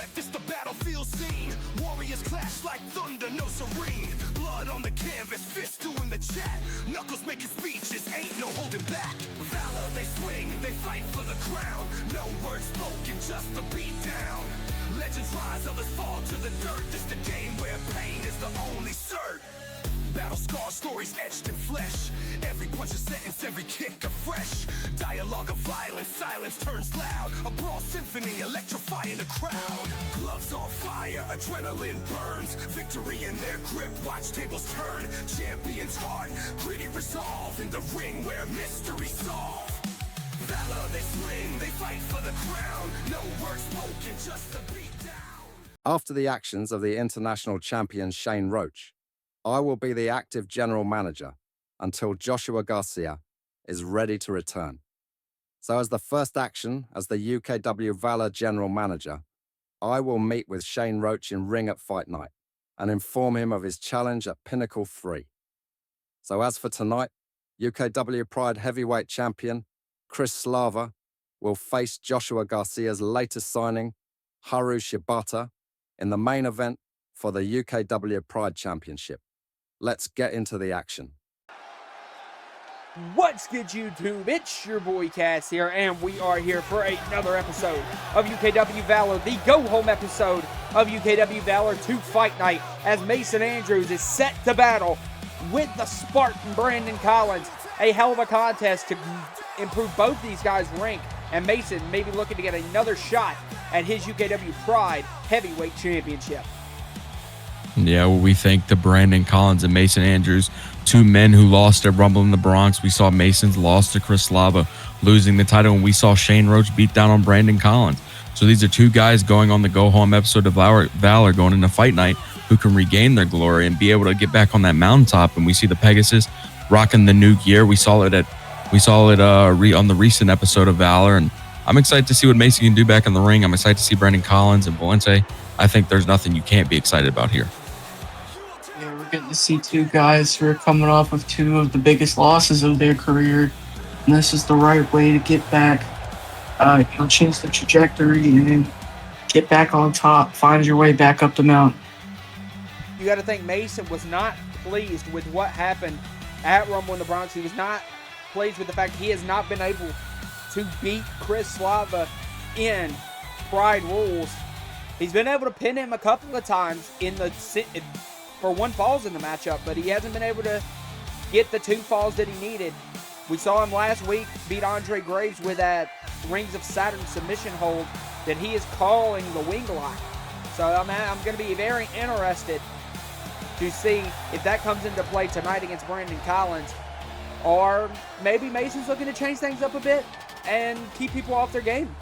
sweat, this the battlefield scene. Warriors clash like thunder, no serene. Blood on the canvas, fists doing the chat. Knuckles making speeches, ain't no holding back. Valor, they swing, they fight for the crown. No words spoken, just a beat down. Legends rise, others fall to the dirt. This the game where pain is the only cert. Battle scars, stories etched in flesh. Every punch a sentence, every kick afresh. Dialogue of violence, silence turns loud. A brawl symphony, electrifying the crowd. Gloves on fire, adrenaline burns. Victory in their grip, watch tables turn. Champions heart, gritty resolve. In the ring where mystery solved. Valor, they swing, they fight for the crown. No words spoken, just a beat down. After the actions of the international champion Shane Roach, I will be the active general manager until Joshua Garcia is ready to return. So as the first action as the UKW VALOR general manager, I will meet with Shane Roach in ring at Fight Night and inform him of his challenge at Pinnacle 3. So as for tonight, UKW Pride heavyweight champion Chris Slava will face Joshua Garcia's latest signing, Haru Shibata, in the main event for the UKW Pride Championship. Let's get into the action. What's good, YouTube? It's your boy Cass here, and we are here for another episode of UKW VALOR, the go-home episode of UKW VALOR 2 Fight Night, as Mason Andrews is set to battle with the Spartan Brandon Collins. A hell of a contest to improve both these guys' rank, and Mason may be looking to get another shot at his UKW Pride Heavyweight Championship. Yeah, well, we thank the Brandon Collins and Mason Andrews, two men who lost at Rumble in the Bronx. We saw Mason's loss to Chris Slava, losing the title, and we saw Shane Roach beat down on Brandon Collins. So these are two guys going on the go-home episode of VALOR, going into Fight Night, who can regain their glory and be able to get back on that mountaintop. And we see the Pegasus rocking the new gear. We saw it on the recent episode of VALOR, and I'm excited to see what Mason can do back in the ring. I'm excited to see Brandon Collins and Valente. I think there's nothing you can't be excited about here. Yeah, we're getting to see two guys who are coming off of two of the biggest losses of their career, and this is the right way to get back, change the trajectory and get back on top, find your way back up the mountain. You got to think Mason was not pleased with what happened at Rumble in the Bronx. He was not pleased with the fact he has not been able to beat Chris Slava in Pride rules. He's been able to pin him a couple of times for one falls in the matchup, but he hasn't been able to get the two falls that he needed. We saw him last week beat Andre Graves with that Rings of Saturn submission hold that he is calling the wing lock. So I'm going to be very interested to see if that comes into play tonight against Brandon Collins, or maybe Mason's looking to change things up a bit and keep people off their game.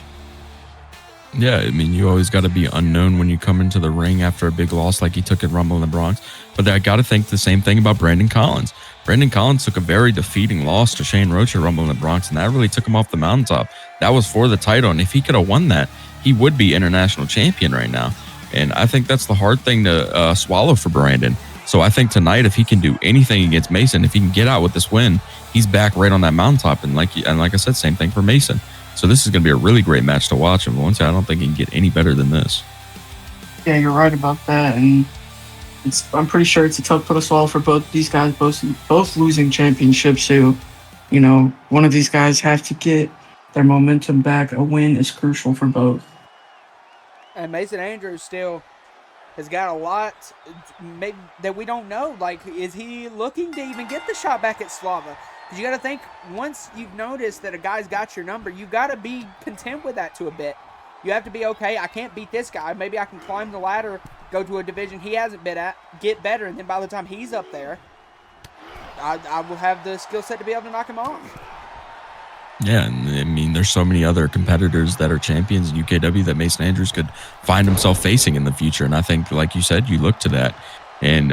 Yeah, I mean, you always got to be unknown when you come into the ring after a big loss like he took at Rumble in the Bronx. But I got to think the same thing about Brandon Collins. Brandon Collins took a very defeating loss to Shane Roach at Rumble in the Bronx, and that really took him off the mountaintop. That was for the title, and if he could have won that, he would be international champion right now. And I think that's the hard thing to swallow for Brandon. So I think tonight, if he can do anything against Mason, if he can get out with this win, he's back right on that mountaintop. And like I said, same thing for Mason. So this is going to be a really great match to watch. And once I don't think he can get any better than this. Yeah, you're right about that. And I'm pretty sure it's a tough pill to swallow for both these guys, both losing championships. So, one of these guys have to get their momentum back. A win is crucial for both. And Mason Andrews still has got a lot maybe that we don't know. Like, is he looking to even get the shot back at Slava? Because you got to think, once you've noticed that a guy's got your number, you got to be content with that to a bit. You have to be, okay, I can't beat this guy. Maybe I can climb the ladder, go to a division he hasn't been at, get better, and then by the time he's up there, I will have the skill set to be able to knock him off. Yeah, and I mean, there's so many other competitors that are champions in UKW that Mason Andrews could find himself facing in the future. And I think, like you said, you look to that.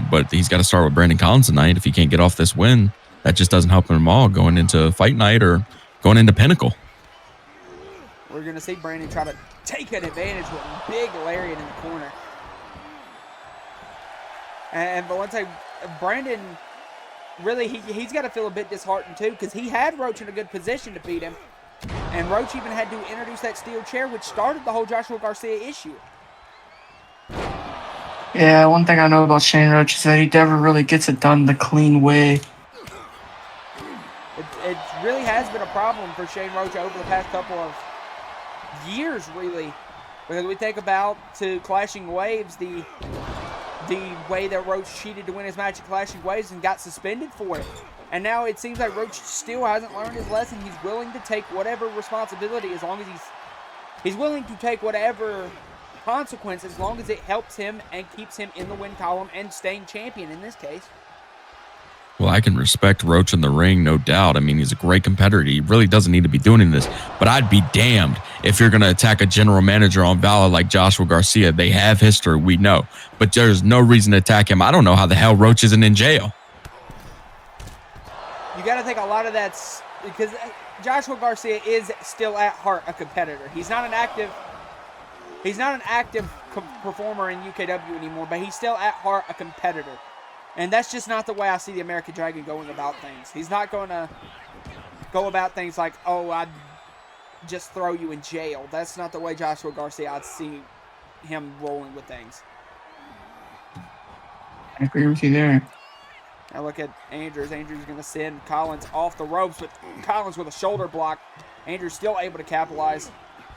But he's got to start with Brandon Collins tonight. If he can't get off this win, that just doesn't help him all going into Fight Night or going into Pinnacle. We're going to see Brandon try to take an advantage with a big lariat in the corner. And Valente, Brandon, really, he's got to feel a bit disheartened too, because he had Roach in a good position to beat him. And Roach even had to introduce that steel chair, which started the whole Joshua Garcia issue. Yeah, one thing I know about Shane Roach is that he never really gets it done the clean way. It really has been a problem for Shane Roach over the past couple of years, really. Because we think about to Clashing Waves, the way that Roach cheated to win his match at Clashing Waves and got suspended for it. And now it seems like Roach still hasn't learned his lesson. He's willing to take whatever responsibility as long as he's willing to take whatever consequence as long as it helps him and keeps him in the win column and staying champion in this case. Well, I can respect Roach in the ring, no doubt. I mean, he's a great competitor. He really doesn't need to be doing this. But I'd be damned if you're going to attack a general manager on VALOR like Joshua Garcia. They have history, we know. But there's no reason to attack him. I don't know how the hell Roach isn't in jail. You got to think a lot of that's because Joshua Garcia is still at heart a competitor. He's not an active performer in UKW anymore, but he's still at heart a competitor. And that's just not the way I see the American Dragon going about things. He's not going to go about things like, oh, I'd just throw you in jail. That's not the way Joshua Garcia, I'd see him rolling with things. I agree with you there. Now look at Andrews. Andrews going to send Collins off the ropes, but Collins with a shoulder block. Andrews still able to capitalize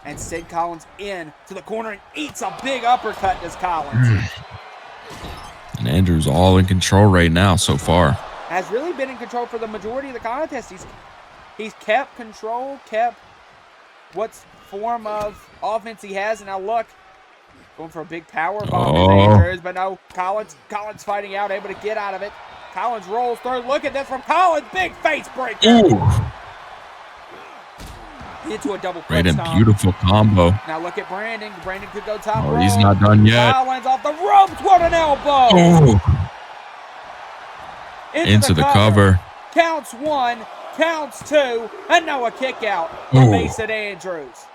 and send Collins in to the corner and eats a big uppercut, does Collins. And Andrews all in control right now so far. Has really been in control for the majority of the contest. He's kept control, kept what form of offense he has, and now look, going for a big power bomb in Andrews, but no, Collins fighting out, able to get out of it. Collins rolls through. Look at this from Collins, big face breaker. Ooh. Into a double Great foot and stomp. beautiful combo. Now look at Brandon. Brandon could go top rope. He's not done yet. Collins off the ropes. What an elbow. Ooh. Into the cover. Counts 1, counts 2, and now a kick out for Mason Andrews.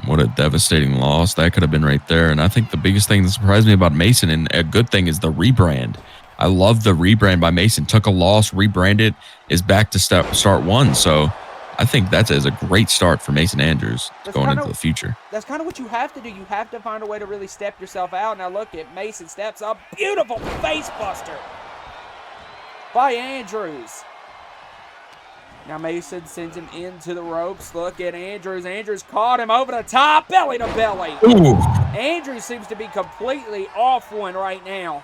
What a devastating loss that could have been right there. And I think the biggest thing that surprised me about Mason, and a good thing, is the rebrand. I love the rebrand by Mason. Took a loss, rebranded, is back to start one. So I think that is a great start for Mason Andrews going into the future. That's kind of what you have to do. You have to find a way to really step yourself out. Now look at Mason steps up. Beautiful face buster by Andrews. Now Mason sends him into the ropes. Look at Andrews. Andrews caught him over the top, belly to belly. Ooh. Andrews seems to be completely off one right now.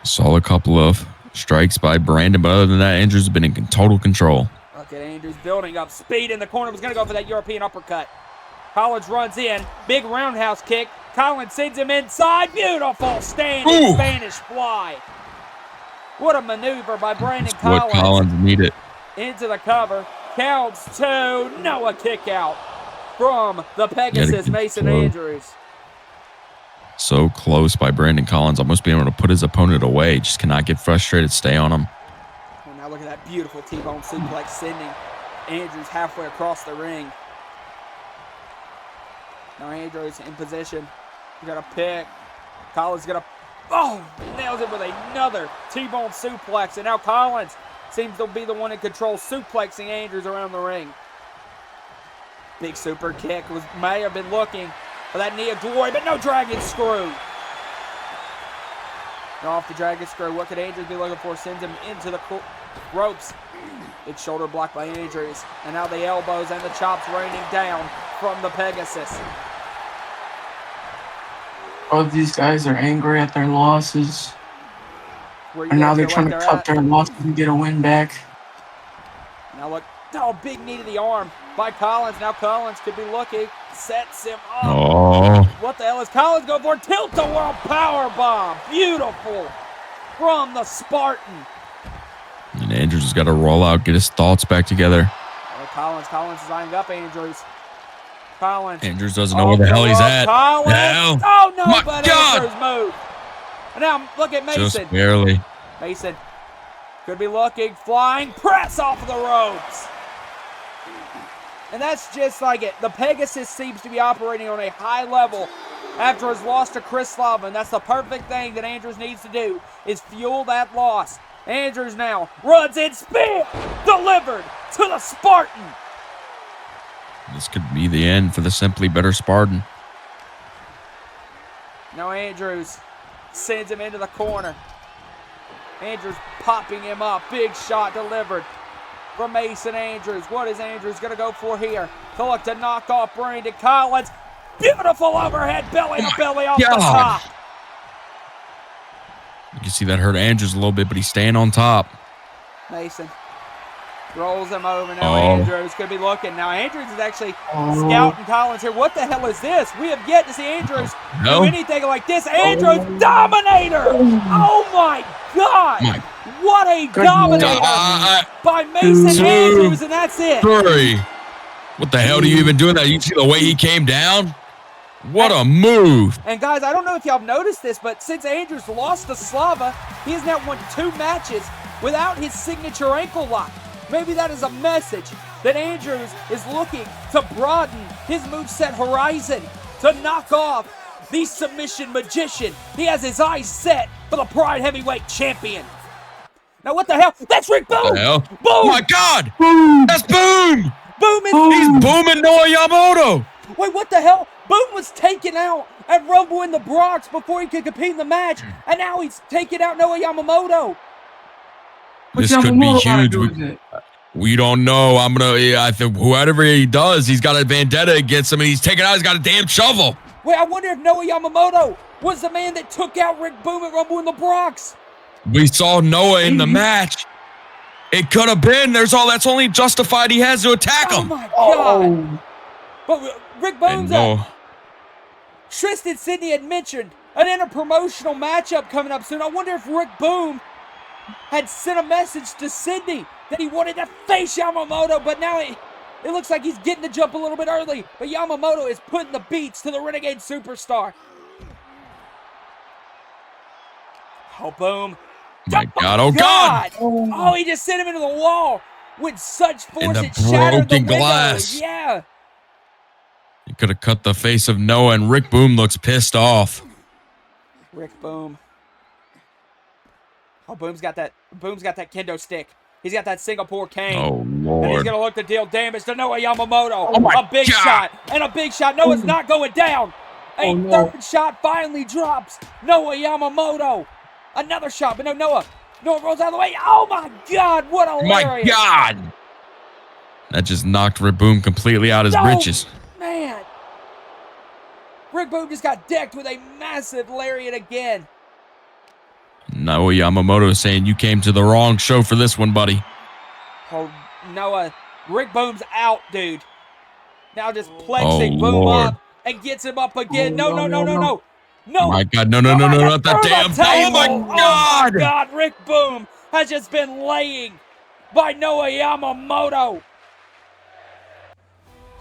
Saw a couple of strikes by Brandon, but other than that, Andrews has been in total control. Look at Andrews building up speed in the corner. Was going to go for that European uppercut. Collins runs in. Big roundhouse kick. Collins sends him inside. Beautiful standing Spanish fly. What a maneuver by Brandon Collins. What Collins needed. Into the cover. Counts 2. Noah kick out from the Pegasus, Mason Andrews. So close by Brandon Collins. Almost being able to put his opponent away. Just cannot get frustrated. Stay on him. And now look at that beautiful T-bone suplex sending Andrews halfway across the ring. Now Andrews in position. He's got a pick. Collins got a nails it with another T-bone suplex. And now Collins seems to be the one in control, suplexing Andrews around the ring. Big super kick may have been looking for that knee of glory, but no dragon screw. And off the dragon screw. What could Andrews be looking for? Sends him into the ropes. Big shoulder block by Andrews. And now the elbows and the chops raining down from the Pegasus. All of these guys are angry at their losses. And now they're trying to cut their losses and get a win back. Now look. Oh, big knee to the arm by Collins. Now Collins could be looking. Sets him up. Oh. What the hell is Collins going for? Tilt-a-whirl power bomb. Beautiful from the Spartan. And Andrews has got to roll out, get his thoughts back together. Collins is eyeing up Andrews. Collins. Andrews doesn't know where the hell he's at. Collins. Oh, no, My but God. Andrews moved. And now look at Mason. Just barely. Mason could be looking. Flying press off of the ropes. And that's just like it. The Pegasus seems to be operating on a high level after his loss to Chris Slava. And that's the perfect thing that Andrews needs to do, is fuel that loss. Andrews now runs in, spear delivered to the Spartan. This could be the end for the Simply Better Spartan. Now Andrews sends him into the corner. Andrews popping him up. Big shot delivered from Mason Andrews. What is Andrews going to go for here? To look to knock off Brandon Collins. Beautiful overhead belly to belly off the top. You can see that hurt Andrews a little bit, but he's staying on top. Mason rolls him over. Now Andrews could be looking. Now Andrews is actually scouting Collins here. What the hell is this? We have yet to see Andrews do anything like this. Andrews, dominator! Oh my God! What a dominator by Mason Andrews, and that's it. What the hell are you even doing that? You see the way he came down? What a move. And guys, I don't know if y'all have noticed this, but since Andrews lost to Slava, he has now won 2 matches without his signature ankle lock. Maybe that is a message that Andrews is looking to broaden his moveset horizon, to knock off the submission magician. He has his eyes set for the Pride Heavyweight Champion. Now what the hell? That's Rick Boom! Boom! Oh my God! Boom! That's Boom! Boom is He's booming Noah Yamamoto! Wait, what the hell? Boom was taken out at Rumble in the Bronx before he could compete in the match, and now he's taking out Noah Yamamoto. This could be huge. We don't know. I think whatever he does, he's got a vendetta against him, and he's taking out. He's got a damn shovel. Wait, I wonder if Noah Yamamoto was the man that took out Rick Boom at Rumble in the Bronx. We saw Noah in the match. It could have been. That's only justified he has to attack him. Oh my God! But Rick Boom's up. Tristan Sidney had mentioned an interpromotional matchup coming up soon. I wonder if Rick Boom had sent a message to Sidney that he wanted to face Yamamoto, but now it looks like he's getting the jump a little bit early. But Yamamoto is putting the beats to the Renegade Superstar. Oh, Boom. My God, oh God! Oh, he just sent him into the wall with such force In the it shattered the broken glass. window. Yeah. He could have cut the face of Noah, and Rick Boom looks pissed off. Rick Boom. Oh, Boom's got that kendo stick. He's got that Singapore cane. Oh, Lord. And he's going to look to deal damage to Noah Yamamoto. Oh, a big shot and a big shot. Noah's not going down. A third shot finally drops Noah Yamamoto. Another shot, but no, Noah rolls out of the way. Oh, my God. What a My God. That just knocked Rick Boom completely out his britches. Man. Rick Boom just got decked with a massive lariat again. Noah Yamamoto is saying you came to the wrong show for this one, buddy. Oh, Noah. Rick Boom's out, dude. Now just plexing Boom up and gets him up again. No. Oh my God, no, not that damn thing. Oh my God. Oh my God, Rick Boom has just been laying by Noah Yamamoto.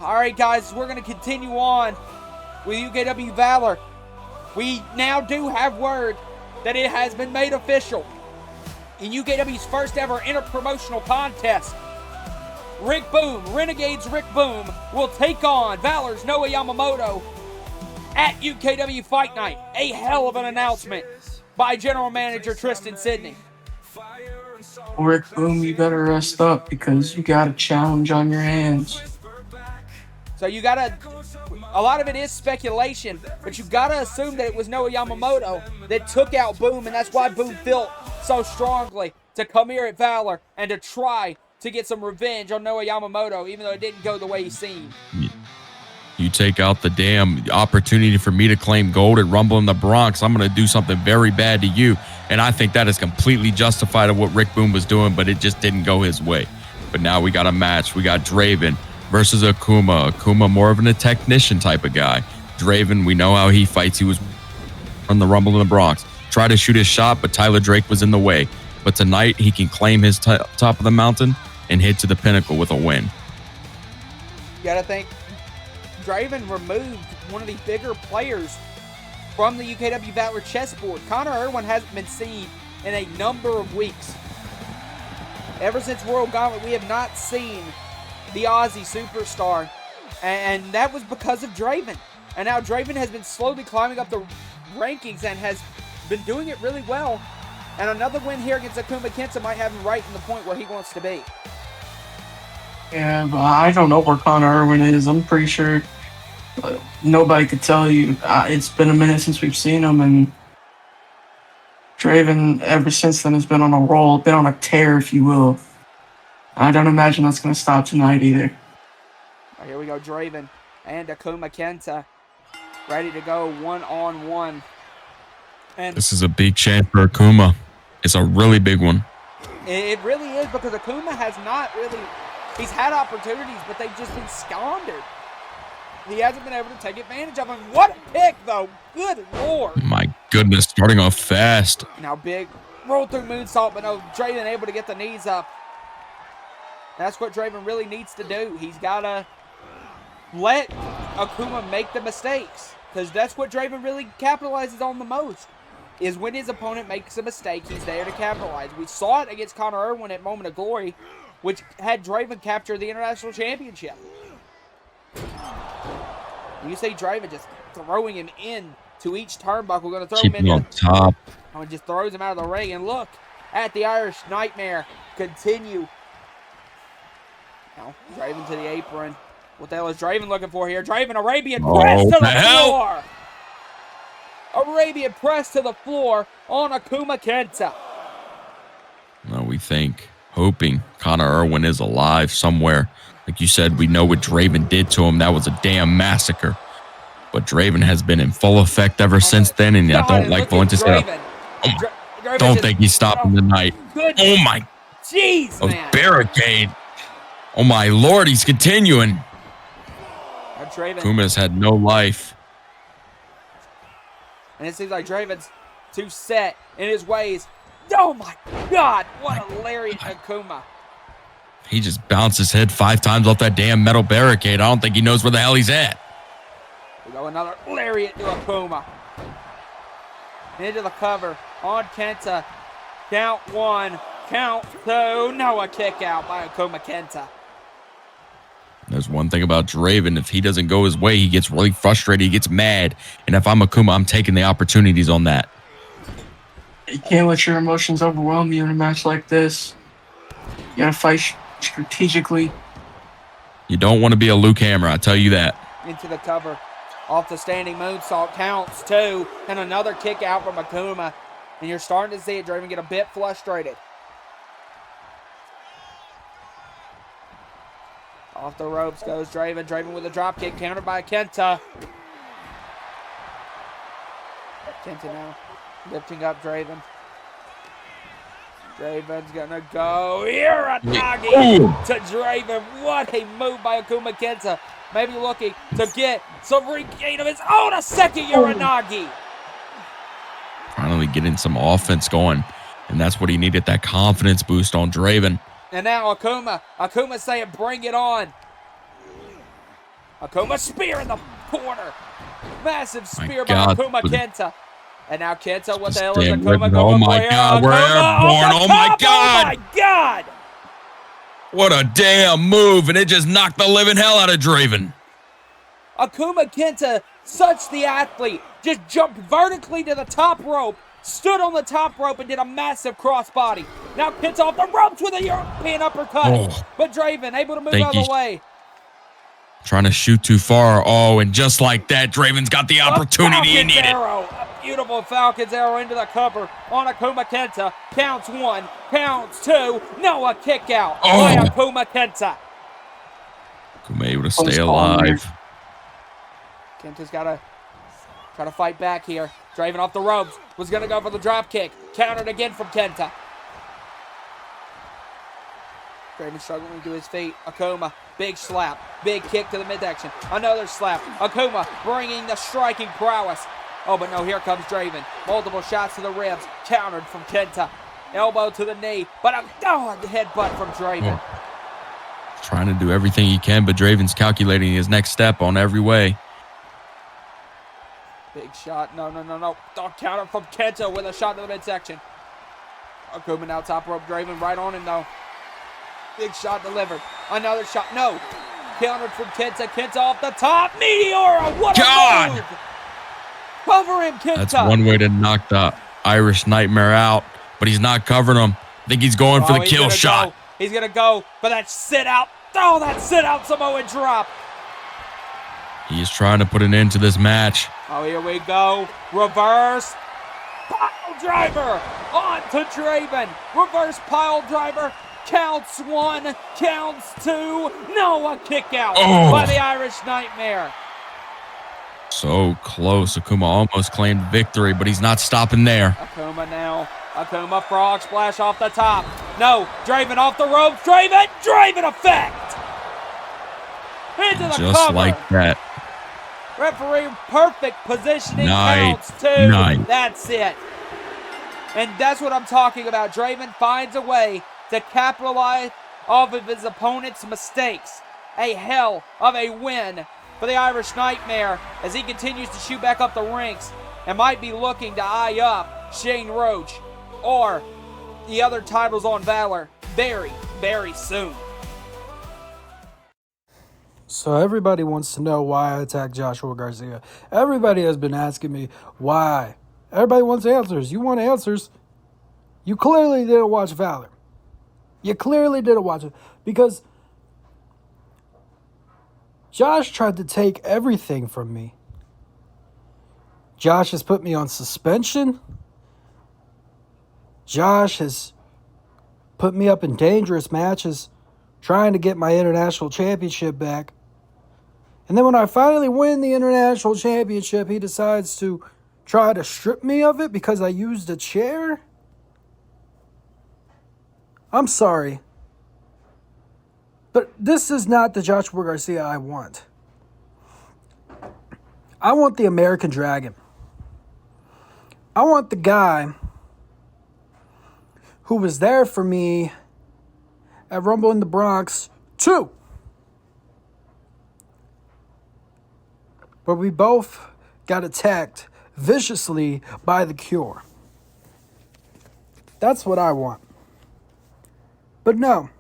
All right, guys, we're going to continue on with UKW Valor. We now do have word that it has been made official. In UKW's first ever interpromotional contest, Rick Boom, Renegades Rick Boom, will take on Valor's Noah Yamamoto at UKW Fight Night. A hell of an announcement by General Manager Tristan Sidney. Rick Boom, you better rest up because you got a challenge on your hands. So you gotta, a lot of it is speculation, but you gotta assume that it was Noah Yamamoto that took out Boom, and that's why Boom felt so strongly to come here at Valor and to try to get some revenge on Noah Yamamoto, even though it didn't go the way he seemed. You take out the damn opportunity for me to claim gold at Rumble in the Bronx, I'm going to do something very bad to you. And I think that is completely justified of what Rick Boom was doing, but it just didn't go his way. But now we got a match. We got Draven versus Akuma. Akuma, more of a technician type of guy. Draven, we know how he fights. He was on the Rumble in the Bronx. Tried to shoot his shot, but Tyler Drake was in the way. But tonight, he can claim his top of the mountain and head to the pinnacle with a win. You gotta think, Draven removed one of the bigger players from the UKW Valor chessboard. Connor Irwin hasn't been seen in a number of weeks. Ever since World Gauntlet, we have not seen the Aussie superstar, and that was because of Draven. And now Draven has been slowly climbing up the rankings and has been doing it really well. And another win here against Akuma Kenta might have him right in the point where he wants to be. Yeah, but I don't know where Connor Irwin is. I'm pretty sure nobody could tell you. It's been a minute since we've seen him, and Draven, ever since then, has been on a roll, been on a tear, if you will. I don't imagine that's going to stop tonight either. Right, here we go, Draven and Akuma Kenta ready to go one-on-one. And this is a big chance for Akuma. It's a really big one. it really is, because Akuma has not really, he's had opportunities, but they've just been squandered. He hasn't been able to take advantage of them. What a pick, though. Good Lord. My goodness, starting off fast. Now big roll through moonsault, but no, Draven able to get the knees up. That's what Draven really needs to do. He's got to let Akuma make the mistakes, because that's what Draven really capitalizes on the most, is when his opponent makes a mistake, he's there to capitalize. We saw it against Connor Irwin at Moment of Glory, which had Draven capture the International Championship. You see Draven just throwing him in to each turnbuckle. Going to throw Keep him him into on top. and just throws him out of the ring. And look at the Irish Nightmare continue. Now, Draven to the apron. What the hell is Draven looking for here? Draven, Arabian press to the floor. Arabian press to the floor on Akuma Kenta. Well, we think, hoping Connor Irwin is alive somewhere. Like you said, we know what Draven did to him. That was a damn massacre. But Draven has been in full effect ever since then, and I don't like Valente say that. Oh, don't think he's stopping tonight. Oh my. Jeez, man. Barricade. Oh my Lord, he's continuing. Draven. Kuma's had no life. And it seems like Draven's too set in his ways. Oh my God, what a lariat Akuma. He just bounced his head 5 times off that damn metal barricade. I don't think he knows where the hell he's at. We go another lariat to Akuma. Into the cover on Kenta. Count 1, count 2. No, a kick out by Akuma Kenta. There's one thing about Draven. If he doesn't go his way, he gets really frustrated. He gets mad. And if I'm Akuma, I'm taking the opportunities on that. You can't let your emotions overwhelm you in a match like this. You gotta fight strategically. You don't want to be a Luke Hammer, I tell you that. Into the cover. Off the standing moonsault. Counts 2. And another kick out from Akuma. And you're starting to see it, Draven, get a bit frustrated. Off the ropes goes Draven. Draven with a drop kick countered by Kenta. Kenta now lifting up Draven. Draven's gonna go Uranagi to Draven. What a move by Akuma Kenta. Maybe looking to get some regain of his own. A second Uranagi. Finally getting some offense going. And that's what he needed, that confidence boost on Draven. And now Akuma saying, bring it on. Akuma spear in the corner. Massive spear by Akuma Kenta. And now Kenta, what the hell is Akuma going for? Oh my God, we're airborne. Oh my God. Oh my God. What a damn move. And it just knocked the living hell out of Draven. Akuma Kenta, such the athlete, just jumped vertically to the top rope. Stood on the top rope and did a massive crossbody. Now Kenta off the ropes with a European uppercut. Oh, but Draven able to move out of the way. Trying to shoot too far. Oh, and just like that, Draven's got the opportunity he needed. Arrow. A beautiful Falcon's arrow into the cover on Akuma Kenta. Counts 1, counts 2. No, a kick out by Akuma Kenta. Akuma able to stay alive. Kenta's got to try to fight back here. Draven off the ropes, was going to go for the drop kick. Countered again from Kenta. Draven struggling to his feet. Akuma, big slap. Big kick to the midsection. Another slap. Akuma bringing the striking prowess. Oh, but no, here comes Draven. Multiple shots to the ribs. Countered from Kenta. Elbow to the knee. But a headbutt from Draven. Trying to do everything he can, but Draven's calculating his next step on every way. Big shot. No. Don't counter from Kenta with a shot to the midsection. Akuma now top rope. Draven right on him, though. Big shot delivered. Another shot. No. Countered from Kenta. Kenta off the top. Meteora. What a move. Cover him, Kenta. That's one way to knock the Irish Nightmare out, but he's not covering him. I think he's going for the kill shot. He's going to go for that sit out. Oh, that sit out Samoan drop. He's trying to put an end to this match. Oh, here we go. Reverse. Pile driver onto Draven. Reverse pile driver. Counts 1, counts 2. No, a kick out by the Irish Nightmare. So close. Akuma almost claimed victory, but he's not stopping there. Akuma now. Akuma frog splash off the top. No, Draven off the ropes. Draven effect. Into the Just cover. like that. Referee perfect positioning. Nice. Counts 2. Nice. That's it. And that's what I'm talking about. Draven finds a way to capitalize off of his opponent's mistakes. A hell of a win for the Irish Nightmare as he continues to shoot back up the ranks and might be looking to eye up Shane Roach or the other titles on Valor very, very soon. So everybody wants to know why I attacked Joshua Garcia. Everybody has been asking me why. Everybody wants answers. You want answers? You clearly didn't watch Valor. You clearly didn't watch it because Josh tried to take everything from me. Josh has put me on suspension. Josh has put me up in dangerous matches trying to get my international championship back. And then when I finally win the international championship, he decides to try to strip me of it because I used a chair. I'm sorry. But this is not the Joshua Garcia I want. I want the American Dragon. I want the guy who was there for me at Rumble in the Bronx 2. Where we both got attacked viciously by the Cure. That's what I want. But no,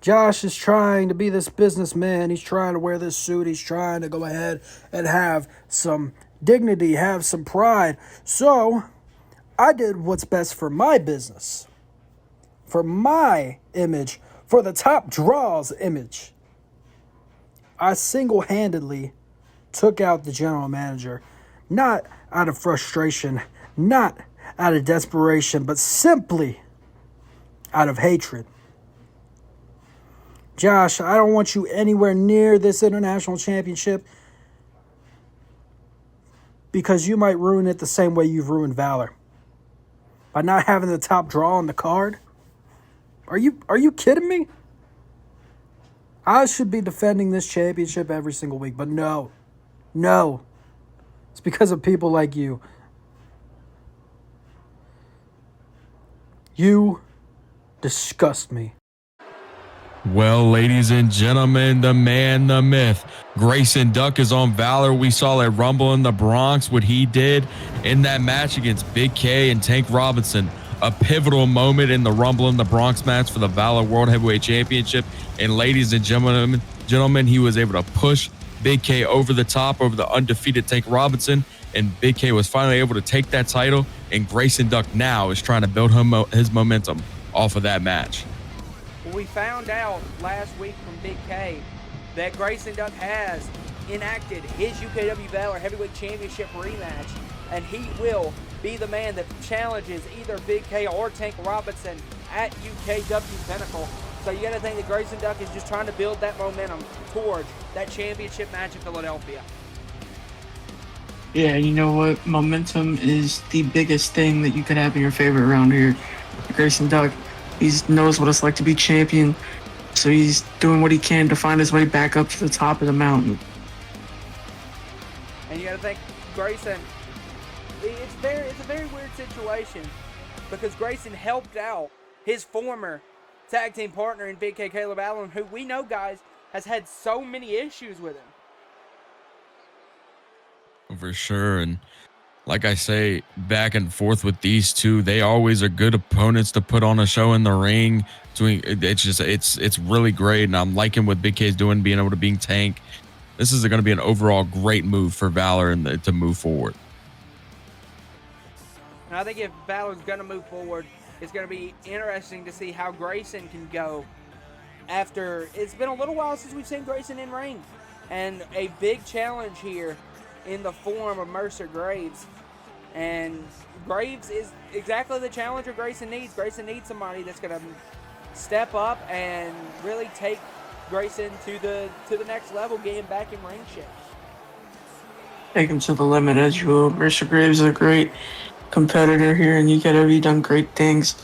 Josh is trying to be this businessman. He's trying to wear this suit. He's trying to go ahead and have some dignity, have some pride. So I did what's best for my business, for my image, for the Top Draw's image. I single-handedly took out the general manager, not out of frustration, not out of desperation, but simply out of hatred. Josh, I don't want you anywhere near this international championship because you might ruin it the same way you've ruined Valor. By not having the Top Draw on the card? Are you kidding me? I should be defending this championship every single week, but no. No. It's because of people like you. You disgust me. Well, ladies and gentlemen, the man, the myth, Grayson Duck is on Valor. We saw at Rumble in the Bronx what he did in that match against Big K and Tank Robinson. A pivotal moment in the Rumble in the Bronx match for the Valor World Heavyweight Championship. And ladies and gentlemen, he was able to push Big K over the top, over the undefeated Tank Robinson. And Big K was finally able to take that title. And Grayson Duck now is trying to build his momentum off of that match. We found out last week from Big K that Grayson Duck has enacted his UKW Valor Heavyweight Championship rematch, and he will be the man that challenges either Big K or Tank Robinson at UKW Pinnacle. So you got to think that Grayson Duck is just trying to build that momentum towards that championship match in Philadelphia. Yeah, you know what? Momentum is the biggest thing that you could have in your favor around here. Grayson Duck, he knows what it's like to be champion, so he's doing what he can to find his way back up to the top of the mountain. And you got to think, Grayson, it's a very weird situation because Grayson helped out his former tag team partner in Big K, Caleb Allen, who we know, guys, has had so many issues with him. For sure. And like I say, back and forth with these two, they always are good opponents to put on a show in the ring. It's really great, and I'm liking what Big K is doing, being able to beat Tank. This is going to be an overall great move for Valor and to move forward. And I think if Valor's going to move forward, it's going to be interesting to see how Grayson can go after. It's been a little while since we've seen Grayson in ring, and a big challenge here in the form of Mercer Graves And Graves is exactly the challenger Grayson needs. Grayson needs somebody that's going to step up and really take Grayson to the next level, getting back in ring shape. Take him to the limit as you will. Mercer Graves is a great competitor here in UKW, done great things.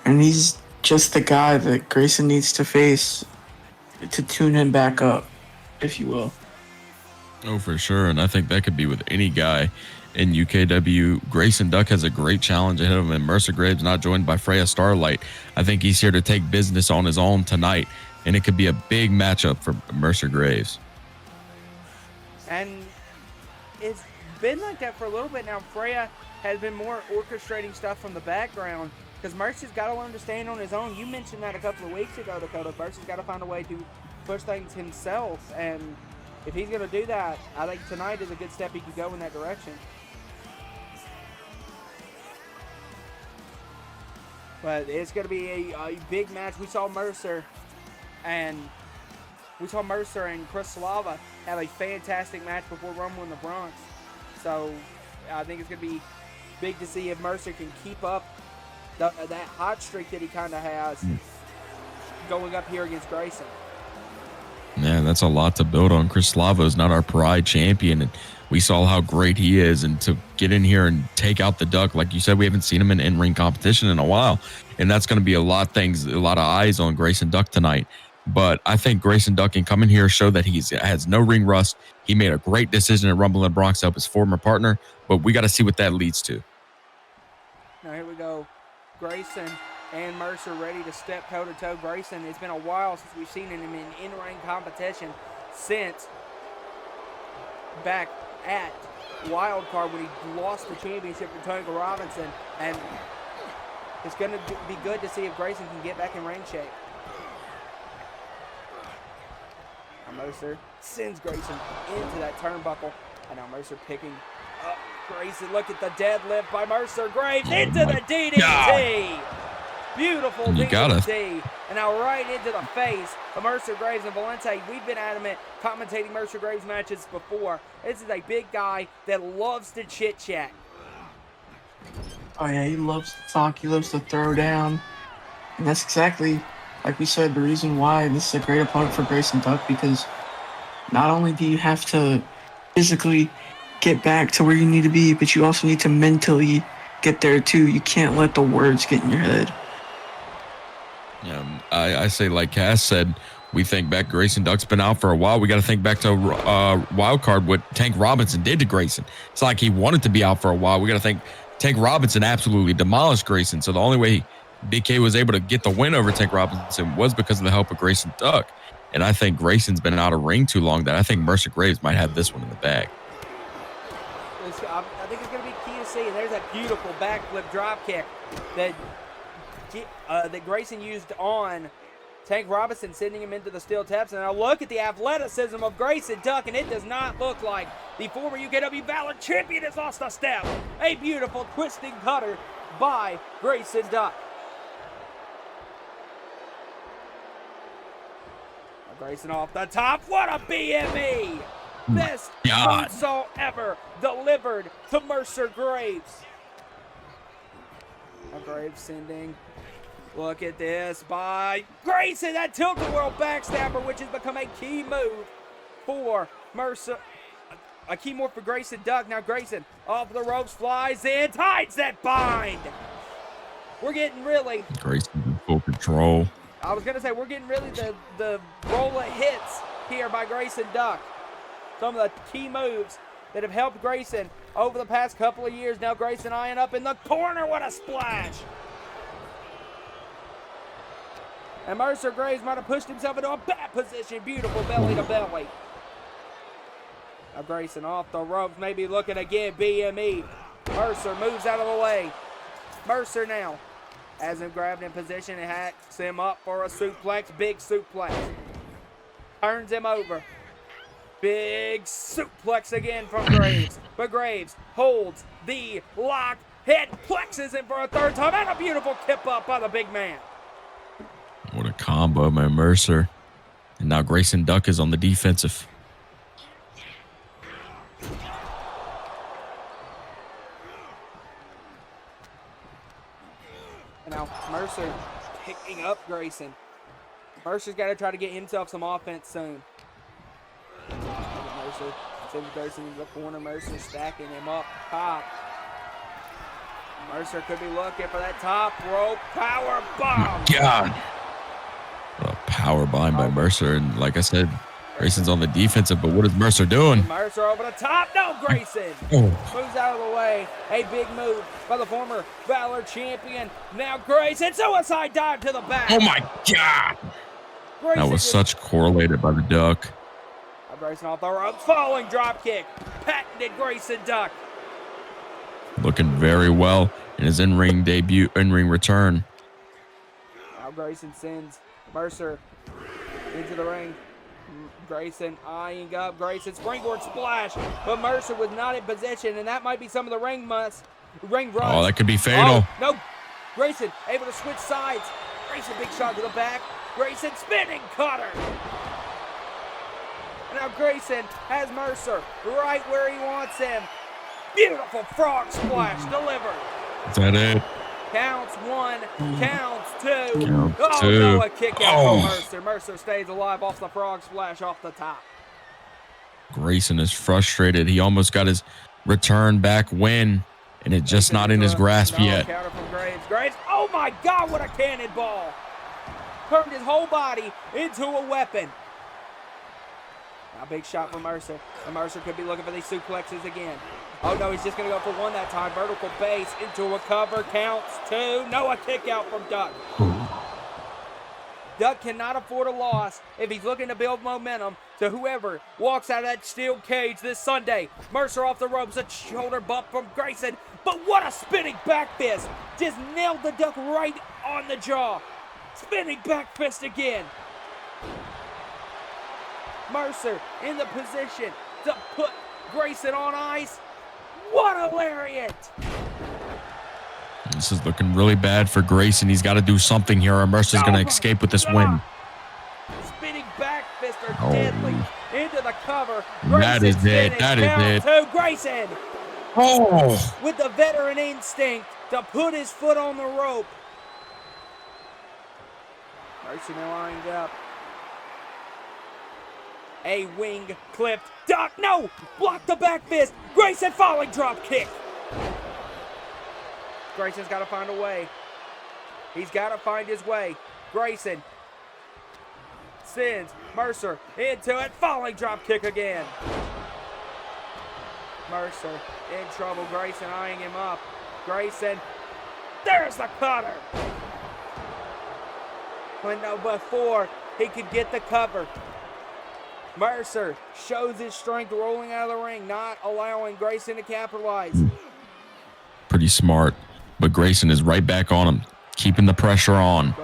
And he's just the guy that Grayson needs to face to tune him back up, if you will. Oh, for sure. And I think that could be with any guy in UKW. Grayson Duck has a great challenge ahead of him, and Mercer Graves not joined by Freya Starlight. I think he's here to take business on his own tonight, and it could be a big matchup for Mercer Graves. And it's been like that for a little bit now. Freya has been more orchestrating stuff from the background because Mercer's got to learn to stand on his own. You mentioned that a couple of weeks ago, Dakota. Mercer's got to find a way to push things himself, and if he's going to do that, I think tonight is a good step he could go in that direction. But it's going to be a big match. We saw Mercer and Chris Slava have a fantastic match before Rumble in the Bronx. So I think it's going to be big to see if Mercer can keep up that hot streak that he kind of has going up here against Grayson. Man, that's a lot to build on. Chris Slava is not our pride champion, and we saw how great he is. And to get in here and take out the Duck, like you said, we haven't seen him in in-ring competition in a while, and that's going to be a lot of eyes on Grayson Duck tonight. But I think Grayson Duck can come in here, show that he has no ring rust. He made a great decision at Rumble in the Bronx to help his former partner, but we got to see what that leads to. Now here we go. Grayson and Mercer ready to step toe-to-toe. Grayson, it's been a while since we've seen him in in-ring competition since back at Wildcard when he lost the championship to Tony Robinson. And it's going to be good to see if Grayson can get back in ring shape. Now Mercer sends Grayson into that turnbuckle. And now Mercer picking up Grayson. Look at the deadlift by Mercer. Graves into the DDT. Beautiful DDT. And now right into the face of Mercer Graves and Valente. We've been adamant commentating Mercer Graves matches before. This is a big guy that loves to chit-chat. Oh yeah, he loves to talk, he loves to throw down. And that's exactly, like we said, the reason why this is a great opponent for Grayson Duck, because not only do you have to physically get back to where you need to be, but you also need to mentally get there too. You can't let the words get in your head. Yeah, I say, like Cass said, we think back, Grayson Duck's been out for a while. We got to think back to wild card, what Tank Robinson did to Grayson. It's like he wanted to be out for a while. We got to think Tank Robinson absolutely demolished Grayson. So the only way Big K was able to get the win over Tank Robinson was because of the help of Grayson Duck. And I think Grayson's been out of ring too long that I think Mercer Graves might have this one in the bag. I think it's going to be key to see. And there's that beautiful backflip drop kick that Grayson used on Tank Robinson, sending him into the steel taps. And now look at the athleticism of Grayson Duck, and it does not look like the former UKW VALOR champion has lost a step. A beautiful twisting cutter by Grayson Duck. Grayson off the top. What a BME! Best moonsault ever delivered to Mercer Graves. Graves sending. Look at this by Grayson. That tilt-a-whirl backstabber, which has become a key move for Mercer. A key move for Grayson Duck. Now Grayson off the ropes, flies in, tides that bind. We're getting really. Grayson in full control. I was going to say, we're getting really the roll of hits here by Grayson Duck. Some of the key moves that have helped Grayson over the past couple of years. Now Grayson eyeing up in the corner. What a splash. And Mercer Graves might have pushed himself into a bad position. Beautiful belly to belly. Now Grayson off the ropes, maybe looking again, BME. Mercer moves out of the way. Mercer now has him grabbed in position and hacks him up for a suplex, big suplex. Turns him over. Big suplex again from Graves. But Graves holds the lock, head plexes him for a third time, and a beautiful kip up by the big man. What a combo by Mercer. And now Grayson Duck is on the defensive. Mercer picking up Grayson. Mercer's got to try to get himself some offense soon. Mercer sends Grayson into the corner. Mercer stacking him up top. Mercer could be looking for that top rope power bomb. God. What a power bomb by Mercer. And like I said, Grayson's on the defensive, but what is Mercer doing? Mercer over the top. No, Grayson moves out of the way. A big move by the former VALOR champion. Now Grayson, suicide dive to the back. Oh my God. Grayson That was such correlated by the duck. Grayson off the ropes, falling drop kick. Patented Grayson duck. Looking very well in his in-ring debut, in-ring return. Now Grayson sends Mercer into the ring. Grayson eyeing up. Grayson springboard splash, but Mercer was not in position, and that might be some of the ring rust. Oh, that could be fatal. Oh, no. Grayson able to switch sides. Grayson big shot to the back. Grayson spinning cutter. And now Grayson has Mercer right where he wants him. Beautiful frog splash delivered. Is that it? Counts one, counts two. Count two. two. No, a kick out from Mercer. Mercer stays alive off the frog splash off the top. Grayson is frustrated. He almost got his return back win, and it's just not in his grasp yet. Counter from Graves. Graves, oh my God, what a cannonball. Turned his whole body into a weapon. Now big shot from Mercer. And Mercer could be looking for these suplexes again. Oh no, he's just going to go for one that time. Vertical base into a cover. Counts two. No, a kick out from Duck. Duck cannot afford a loss if he's looking to build momentum to whoever walks out of that steel cage this Sunday. Mercer off the ropes, a shoulder bump from Grayson. But what a spinning back fist. Just nailed the Duck right on the jaw. Spinning back fist again. Mercer in the position to put Grayson on ice. What a lariat! This is looking really bad for Grayson. He's got to do something here, or Mercer's going to escape with this win. Spinning back fist are deadly into the cover. That is it. That is it. To Grayson. Oh! With the veteran instinct to put his foot on the rope. Mercer now lined up. A wing clipped. Duck, no! Block the back fist. Grayson falling drop kick. Grayson's got to find a way. He's got to find his way. Grayson sends Mercer into it. Falling drop kick again. Mercer in trouble. Grayson eyeing him up. Grayson, there's the cutter. When before he could get the cover. Mercer shows his strength rolling out of the ring, not allowing Grayson to capitalize. Pretty smart, but Grayson is right back on him, keeping the pressure on.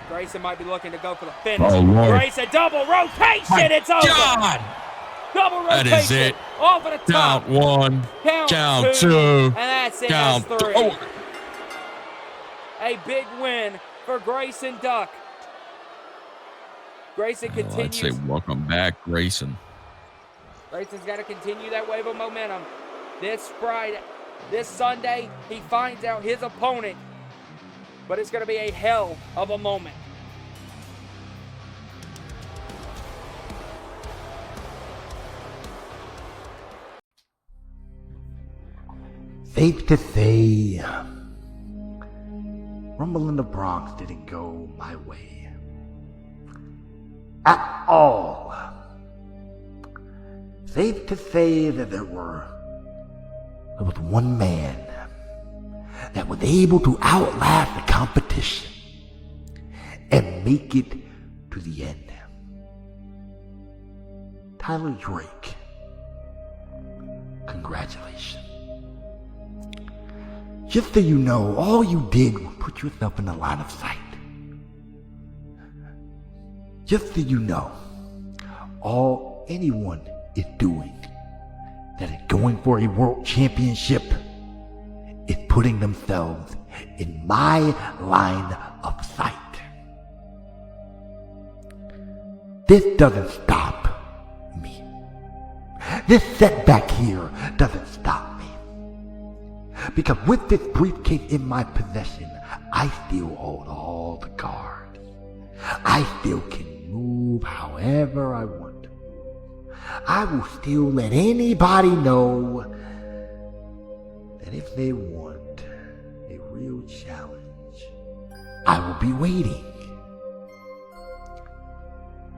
Grayson might be looking to go for the finish. Oh, Lord. Grayson, double rotation, it's over. God! Double rotation. That is it. Off of the top. Count one, count two, and that's it, count that's three. Oh. A big win for Grayson Duck. Grayson Well, I'd say continues. welcome back, Grayson. Grayson's got to continue that wave of momentum. This Sunday, he finds out his opponent, but it's going to be a hell of a moment. Safe to say, Rumble in the Bronx didn't go my way. At all. Safe to say that there was one man that was able to outlast the competition and make it to the end. Tyler Drake. Congratulations. Just so you know, all you did was put yourself in the line of sight. Just so you know, all anyone is doing that is going for a world championship is putting themselves in my line of sight. This doesn't stop me. This setback here doesn't stop me. Because with this briefcase in my possession, I I still hold all the cards. I still can move however I want. I will still let anybody know that if they want a real challenge, I will be waiting.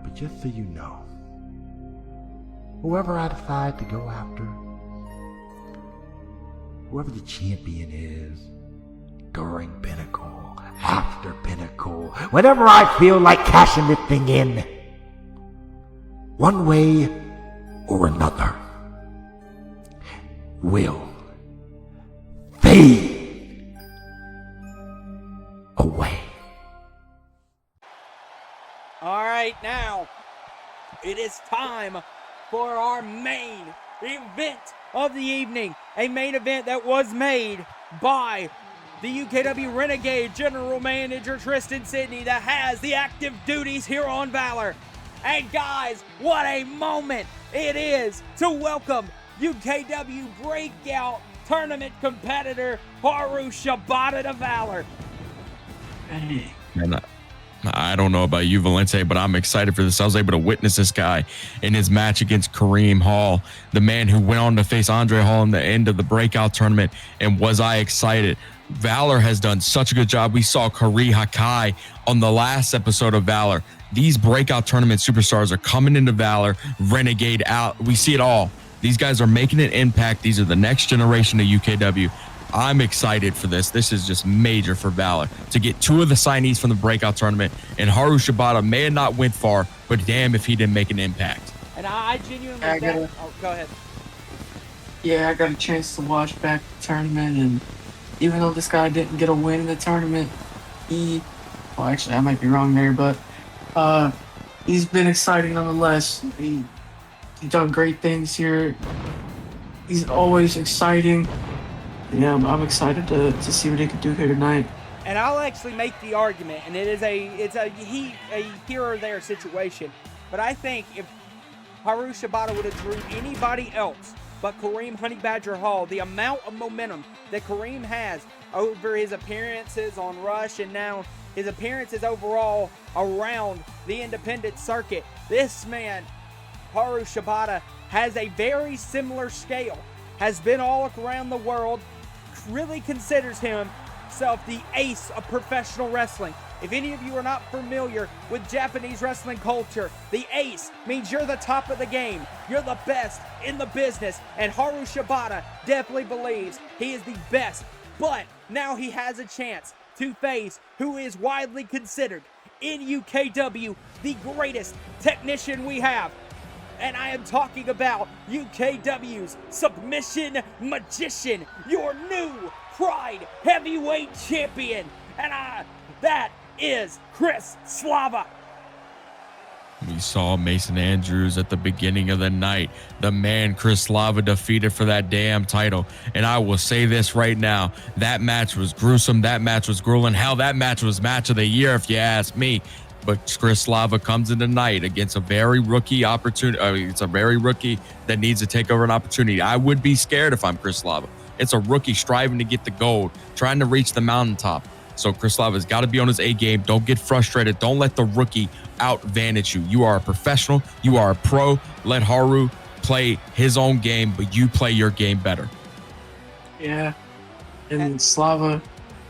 But just so you know, whoever I decide to go after, whoever the champion is, during Pinnacle, after Pinnacle, whenever I feel like cashing this thing in, one way or another, will fade away. All right, now it is time for our main event of the evening. A main event that was made by the UKW Renegade General Manager Tristan Sidney that has the active duties here on Valor. And guys, what a moment it is to welcome UKW Breakout Tournament competitor Haru Shibata to Valor. And I don't know about you, Valente, but I'm excited for this. I was able to witness this guy in his match against Kareem Hall, the man who went on to face Andre Hall in the end of the breakout tournament. And was I excited? Valor has done such a good job. We saw Kari Hakai on the last episode of Valor. These breakout tournament superstars are coming into Valor, Renegade out. We see it all. These guys are making an impact. These are the next generation of UKW. I'm excited for this. This is just major for Valor to get two of the signees from the breakout tournament. And Haru Shibata may have not went far, but damn if he didn't make an impact. And I genuinely go ahead. Yeah, I got a chance to watch back the tournament, and even though this guy didn't get a win in the tournament, well, actually, I might be wrong there, but he's been exciting nonetheless. He's done great things here. He's always exciting. Yeah, I'm excited to see what he can do here tonight. And I'll actually make the argument, and it's a here or there situation. But I think if Haru Shibata would have drew anybody else but Kareem Honey Badger Hall, the amount of momentum that Kareem has over his appearances on Rush and now his appearances overall around the independent circuit, this man, Haru Shibata, has a very similar scale, has been all around the world, really considers himself the ace of professional wrestling. If any of you are not familiar with Japanese wrestling culture, the ace means you're the top of the game. You're the best in the business. And Haru Shibata definitely believes he is the best. But now he has a chance to face who is widely considered in UKW the greatest technician we have. And I am talking about UKW's Submission Magician, your new Pride Heavyweight Champion. And that is Chris Slava. We saw Mason Andrews at the beginning of the night. The man Chris Slava defeated for that damn title. And I will say this right now. That match was gruesome. That match was grueling. Hell, that match was match of the year if you ask me. But Chris Slava comes in tonight against a very rookie opportunity. It's a very rookie that needs to take over an opportunity. I would be scared if I'm Chris Slava. It's a rookie striving to get the gold, trying to reach the mountaintop. So Chris Slava's got to be on his A game. Don't get frustrated. Don't let the rookie outvantage you. You are a professional. You are a pro. Let Haru play his own game, but you play your game better. Yeah. And Slava,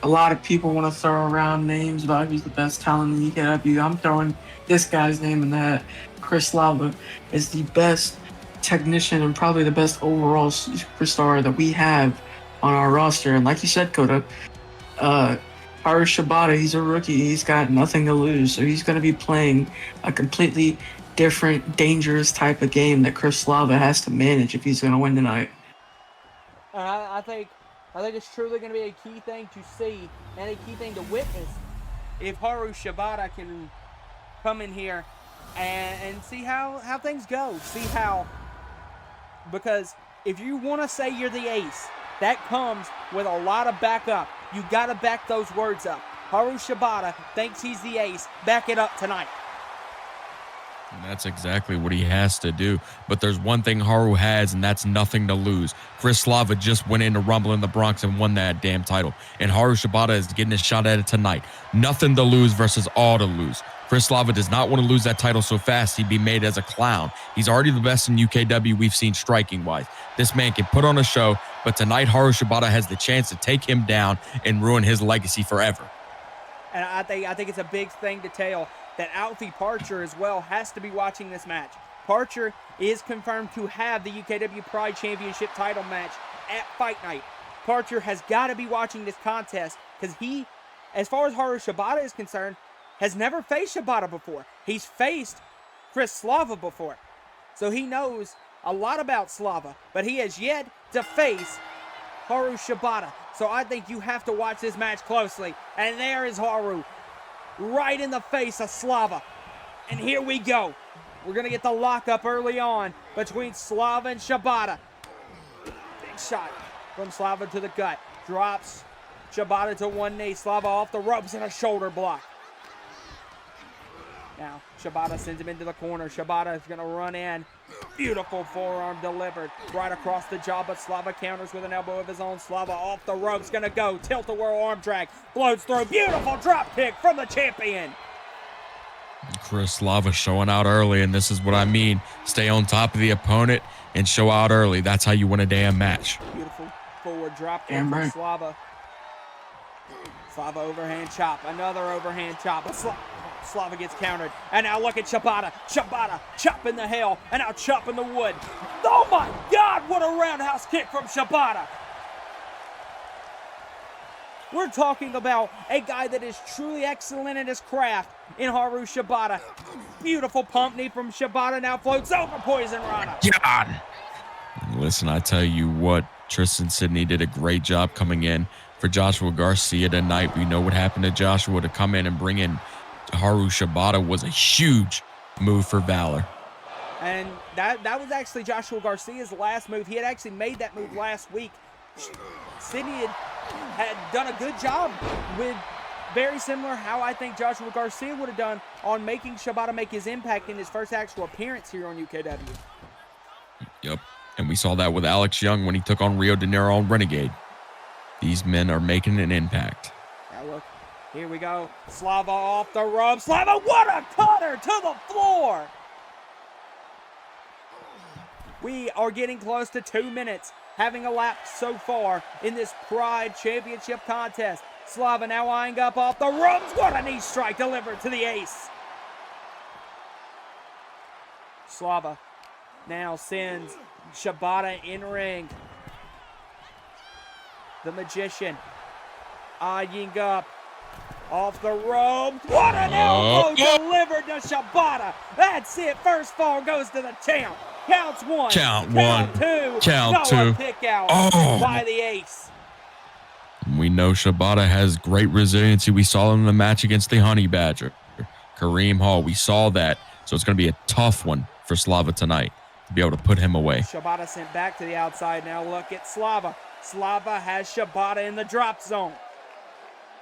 a lot of people want to throw around names about who's the best talent in the UKW. I'm throwing this guy's name in that. Chris Slava is the best technician and probably the best overall superstar that we have on our roster. And like you said, Dakota, Haru Shibata, he's a rookie. He's got nothing to lose. So he's going to be playing a completely different, dangerous type of game that Chris Slava has to manage if he's going to win tonight. I think it's truly going to be a key thing to see and a key thing to witness if Haru Shibata can come in here and see how things go. See how, because if you want to say you're the ace, that comes with a lot of backup. You got to back those words up. Haru Shibata thinks he's the ace. Back it up tonight. And that's exactly what he has to do. But there's one thing Haru has, and that's nothing to lose. Chris Slava just went into Rumble in the Bronx and won that damn title. And Haru Shibata is getting a shot at it tonight. Nothing to lose versus all to lose. Chris Slava does not want to lose that title so fast he'd be made as a clown. He's already the best in UKW we've seen striking-wise. This man can put on a show, but tonight Haru Shibata has the chance to take him down and ruin his legacy forever. And I think it's a big thing to tell that Alfie Parcher as well has to be watching this match. Parcher is confirmed to have the UKW Pride Championship title match at Fight Night. Parcher has got to be watching this contest because he, as far as Haru Shibata is concerned, has never faced Shibata before. He's faced Chris Slava before. So he knows a lot about Slava, but he has yet to face Haru Shibata. So I think you have to watch this match closely. And there is Haru, right in the face of Slava. And here we go. We're going to get the lockup early on between Slava and Shibata. Big shot from Slava to the gut. Drops Shibata to one knee. Slava off the ropes and a shoulder block. Now, Shibata sends him into the corner. Shibata is going to run in. Beautiful forearm delivered right across the jaw, but Slava counters with an elbow of his own. Slava off the ropes, going to go. Tilt-a-whirl arm drag. Floats through. Beautiful drop kick from the champion. Chris Slava showing out early, and this is what I mean. Stay on top of the opponent and show out early. That's how you win a damn match. Beautiful forward drop kick from Slava. Slava overhand chop. Another overhand chop. Slava gets countered. And now look at Shibata. Shibata chopping the hell. And now chopping the wood. Oh my God, what a roundhouse kick from Shibata. We're talking about a guy that is truly excellent in his craft in Haru Shibata. Beautiful pump knee from Shibata. Now floats over Poison Rana. God. Listen, I tell you what, Tristan Sidney did a great job coming in for Joshua Garcia tonight. We know what happened to Joshua. To come in and bring in Haru Shibata was a huge move for VALOR. And that was actually Joshua Garcia's last move. He had actually made that move last week. Sidney had done a good job with very similar how I think Joshua Garcia would have done on making Shibata make his impact in his first actual appearance here on UKW. Yep. And we saw that with Alex Young when he took on Rio De Niro on Renegade. These men are making an impact. Now look, here we go. Slava off the rope. Slava, what a cutter to the floor! We are getting close to 2 minutes, having elapsed so far in this Pride Championship contest. Slava now eyeing up off the ropes. What a knee strike delivered to the ace. Slava now sends Shibata in ring. The Magician eyeing up off the ropes. What an elbow delivered to Shibata. That's it. First fall goes to the champ. Counts one. Count one. Two. Count two. Kick out by the ace. We know Shibata has great resiliency. We saw him in the match against the Honey Badger, Kareem Hall. We saw that. So it's going to be a tough one for Slava tonight to be able to put him away. Shibata sent back to the outside. Now look at Slava. Slava has Shibata in the drop zone.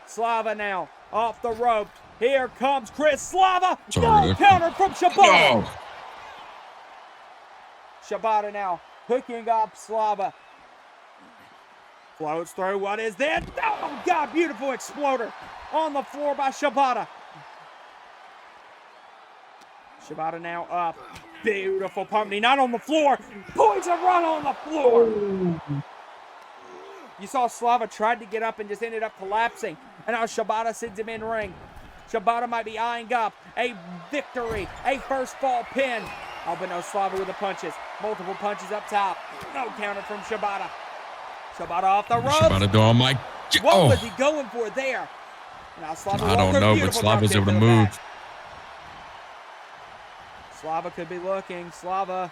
Slava now off the ropes. Here comes Chris Slava. No counter from Shibata. No. Shibata now hooking up Slava. Floats through. What is that? Oh, God, beautiful exploder on the floor by Shibata. Shibata now up. Beautiful pump knee. Not on the floor. Poison run on the floor. You saw Slava tried to get up and just ended up collapsing. And now Shibata sends him in ring. Shibata might be eyeing up a victory, a first fall pin. Oh, but no, Slava with the punches. Multiple punches up top. No counter from Shibata. Shibata off the ropes. Shibata doing my... What was he going for there? Now Slava, I don't know, but Slava's able to move. Back. Slava could be looking. Slava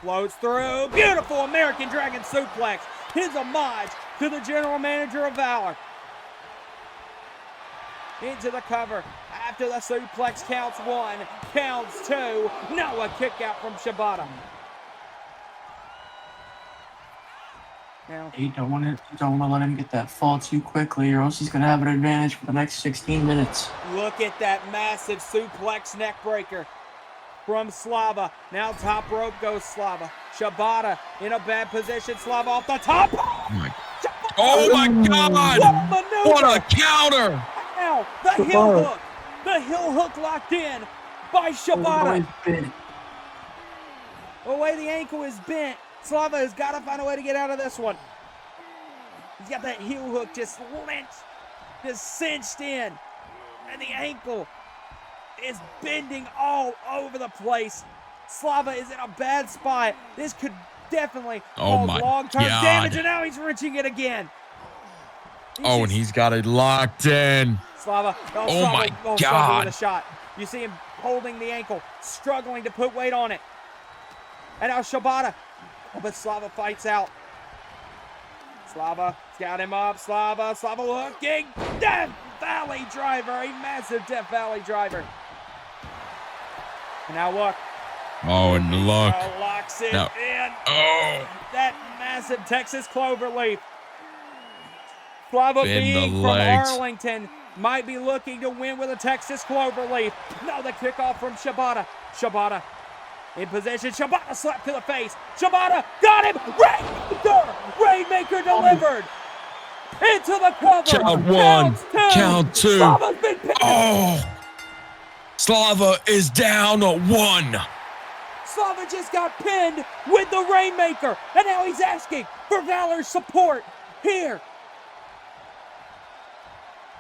floats through. Beautiful American Dragon suplex. His homage to the general manager of VALOR. Into the cover. After the suplex, counts one, counts two. No, a kick out from Shibata. Now, you don't want to let him get that fall too quickly, or else he's going to have an advantage for the next 16 minutes. Look at that massive suplex neck breaker from Slava. Now top rope goes Slava. Shibata in a bad position. Slava off the top. Oh my God! What a maneuver! What a counter! Now the heel hook. The heel hook locked in by Shibata. The way the ankle is bent, Slava has got to find a way to get out of this one. He's got that heel hook just cinched in. And the ankle is bending all over the place. Slava is in a bad spot. This could definitely cause long-term damage, and now he's wrenching it again. And he's got it locked in. Slava. My Slava God. with a shot. You see him holding the ankle, struggling to put weight on it. And now Shibata. But Slava fights out. Slava's got him up. Slava looking. Death Valley driver. A massive Death Valley driver. And now look. And look. Locks it Now, in. That massive Texas Cloverleaf. Slava being from Arlington might be looking to win with a Texas Cloverleaf. No, the kickoff from Shibata. Shibata in position. Shibata slapped to the face. Shibata got him. Rainmaker delivered. Into the cover. Count one. Count two. Slava's been pinned. Slava is down 1. Slava just got pinned with the Rainmaker. And now he's asking for Valor's support here.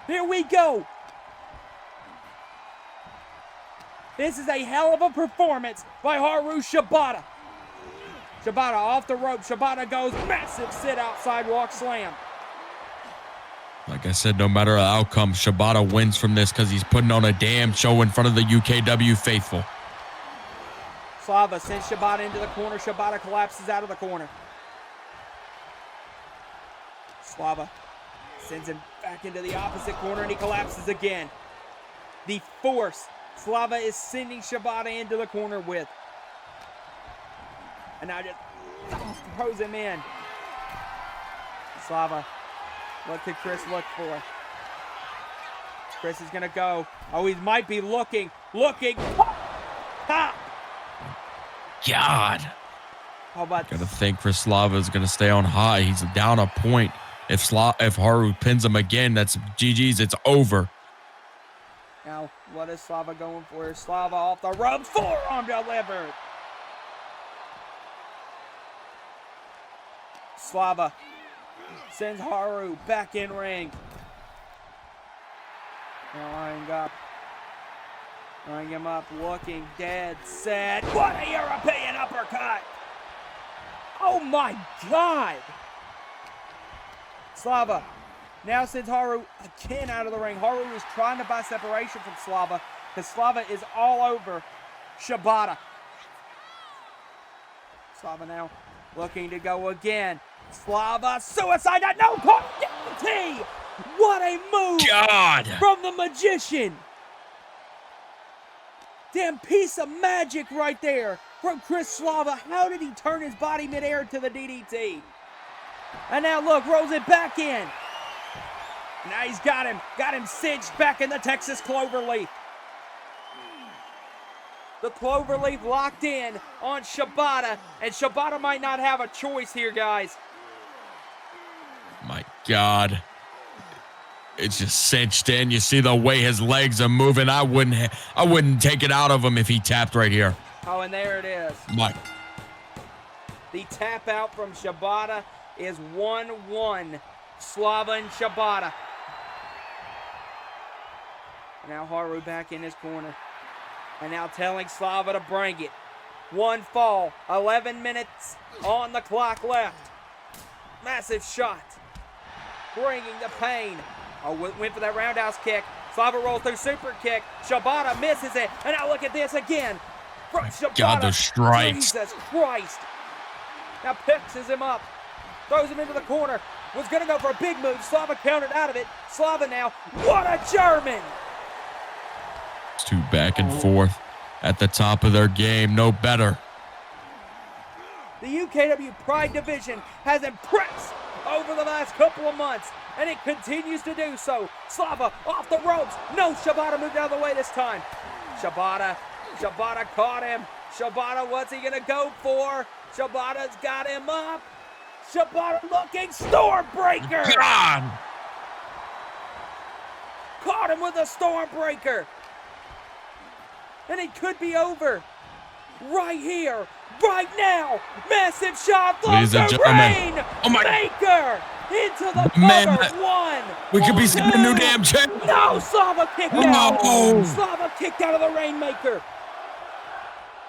Here we go. This is a hell of a performance by Haru Shibata. Shibata off the rope. Shibata goes massive sit out sidewalk slam. Like I said, no matter the outcome, Shibata wins from this because he's putting on a damn show in front of the UKW faithful. Slava sends Shibata into the corner. Shibata collapses out of the corner. Slava sends him back into the opposite corner, and he collapses again. The force Slava is sending Shibata into the corner with. And now just throws him in. Slava, what could Chris look for? Chris is going to go. He might be looking. Pop! God. How about Gotta think Chris Slava is gonna stay on high. He's down a point. If Haru pins him again, that's GG's. It's over. Now, what is Slava going for? Slava off the ropes. Forearm delivered. Slava sends Haru back in ring. Line him up, looking dead set. What a European uppercut! Oh my God! Slava now sends Haru again out of the ring. Haru is trying to buy separation from Slava because Slava is all over Shibata. Slava now looking to go again. Slava suicide at no point. DDT! What a move from the Magician. Damn piece of magic right there from Chris Slava. How did he turn his body midair to the DDT? And now look, rolls it back in. Now he's got him cinched back in the Texas Cloverleaf. The Cloverleaf locked in on Shibata, and Shibata might not have a choice here, guys. My God. It's just cinched in. You see the way his legs are moving. I wouldn't take it out of him if he tapped right here. Oh, and there it is. The tap out from Shibata is 1-1. Slava and Shibata. Now Haru back in his corner. And now telling Slava to bring it. One fall. 11 minutes on the clock left. Massive shot. Bringing the pain. Went for that roundhouse kick. Slava rolls through super kick. Shibata misses it. And now look at this again. From Shibata. God, those strikes. Jesus Christ. Now picks him up. Throws him into the corner. Was going to go for a big move. Slava countered out of it. Slava now. What a German. It's two back and forth at the top of their game. No better. The UKW Pride Division has impressed over the last couple of months, and it continues to do so. Slava off the ropes. No, Shibata moved out of the way this time. Shibata Shibata caught him. Shibata, what's he gonna go for? Shibata's got him up. Shibata looking, Stormbreaker! God! Caught him with a Stormbreaker. And it could be over. Right here, right now. Massive shot, Ladies and gentlemen. rain. Oh my. Baker into the Man, cover. One. We could be seeing a new two. damn champ. No, Slava kicked No. out. Slava kicked out of the Rainmaker.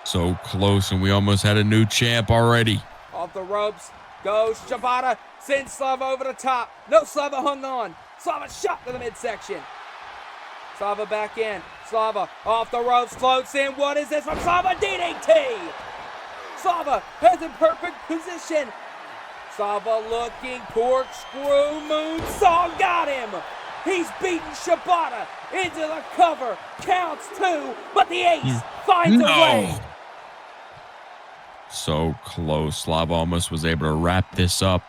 So close, and we almost had a new champ already. Off the ropes goes Shibata. Sends Slava over the top. No, Slava hung on. Slava shot to the midsection. Slava back in. Slava off the ropes, floats in. What is this from Slava? DDT! Slava has in perfect position. Slava looking, corkscrew, moonsault, got him. He's beaten Shibata into the cover. Counts 2, but the ace finds a way. So close. Slava almost was able to wrap this up,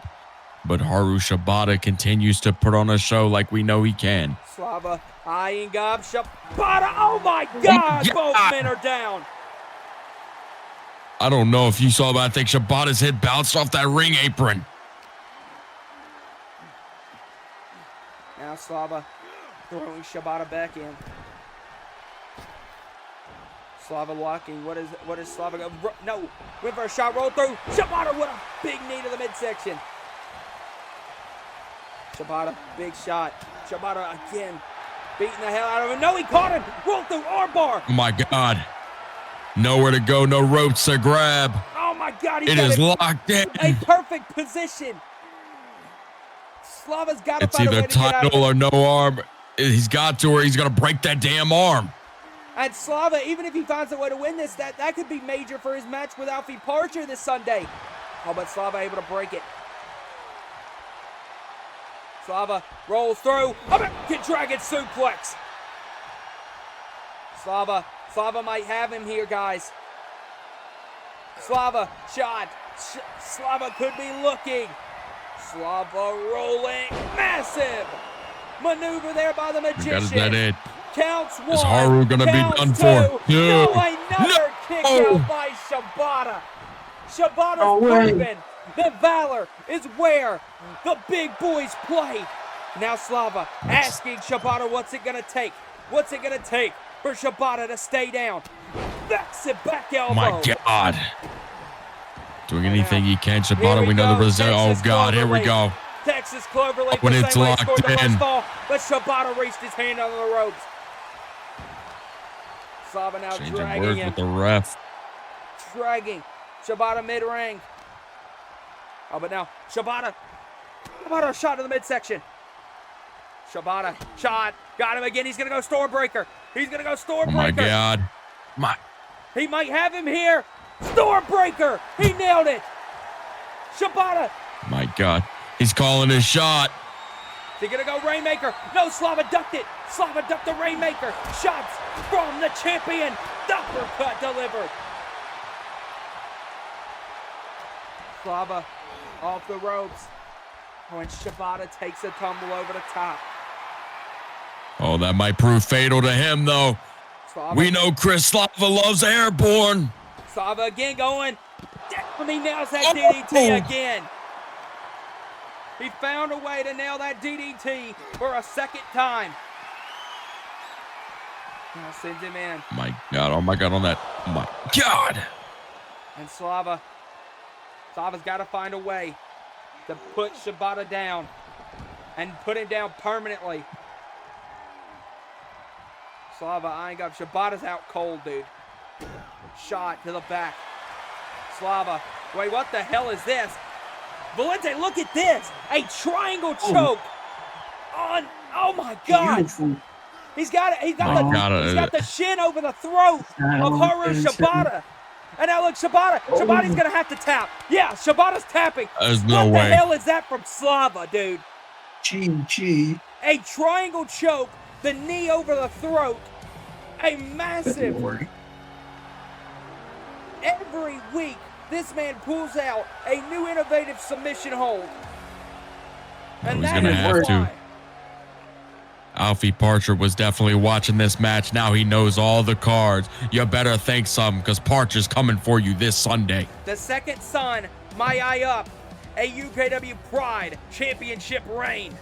but Haru Shibata continues to put on a show like we know he can. Slava eyeing up Shibata. Oh my God! Both men are down. I don't know if you saw, but I think Shibata's head bounced off that ring apron. Now Slava throwing Shibata back in. Slava locking. What is Slava go? No, went for a shot, roll through. Shibata with a big knee to the midsection. Shibata, big shot. Shibata again, beating the hell out of him. No, he caught him. Roll through armbar. Oh my God. Nowhere to go, no ropes to grab. Oh my God, It is locked in. A perfect position. Slava's got to It's find a way either to get out of title it. or no arm. He's got to, or he's going to break that damn arm. And Slava, even if he finds a way to win this, that could be major for his match with Alfie Parcher this Sunday. Oh, but Slava able to break it. Slava rolls through. American Dragon suplex. Slava might have him here, guys. Slava shot. Slava could be looking. Slava rolling. Massive maneuver there by the magician. Is that it? Counts 1. Is Haru gonna be counts done 2. for? No, No. another kick out by Shibata. Shibata's proven that Valor is where the big boys play. Now Slava asking Shibata, what's it gonna take? What's it gonna take for Shibata to stay down? That's it, back elbow. My God. Doing anything he can. Here Shibata, we know the go, result. Oh Texas God, here we Cloverleaf. go. Texas Cloverleaf When the it's same way locked scored the in. last fall, but Shibata reached his hand under the ropes. Slava now Changing dragging words him. with the ref. Dragging Shibata mid-ring. Oh, but now Shibata shot to the midsection. Shibata shot, got him again. He's gonna go Stormbreaker. He's gonna go Stormbreaker. Oh my God. He might have him here. Stormbreaker. He nailed it. Shibata. My God. He's calling his shot. Is he gonna go Rainmaker? No, Slava ducked it. Slava ducked the Rainmaker. Shots from the champion. Uppercut delivered. Slava off the ropes. When Shibata takes a tumble over the top. Oh, that might prove fatal to him, though. Slava, We know Chris Slava loves airborne. Slava again going. Damn, he nails that DDT again. He found a way to nail that DDT for a second time. Now sends him in. My God. Oh my God. On that. Oh my God. And Slava's got to find a way to put Shibata down and put him down permanently. Slava eyeing up. Shibata's out cold, dude. Shot to the back. Slava. Wait, what the hell is this? Valente, look at this. A triangle choke on. Oh my God. Beautiful. He's got the shin over the throat of Haru Shibata. And now look, Shibata's gonna have to tap. Yeah, Shibata's tapping. There's no What way. the hell is that from Slava, dude? GG. A triangle choke, the knee over the throat. A massive. Every week, this man pulls out a new innovative submission hold. And He's that gonna is have to. why. Alfie Parcher was definitely watching this match. Now he knows all the cards. You better think some, because Parcher's coming for you this Sunday. The second son, my eye up, a UKW Pride Championship reign.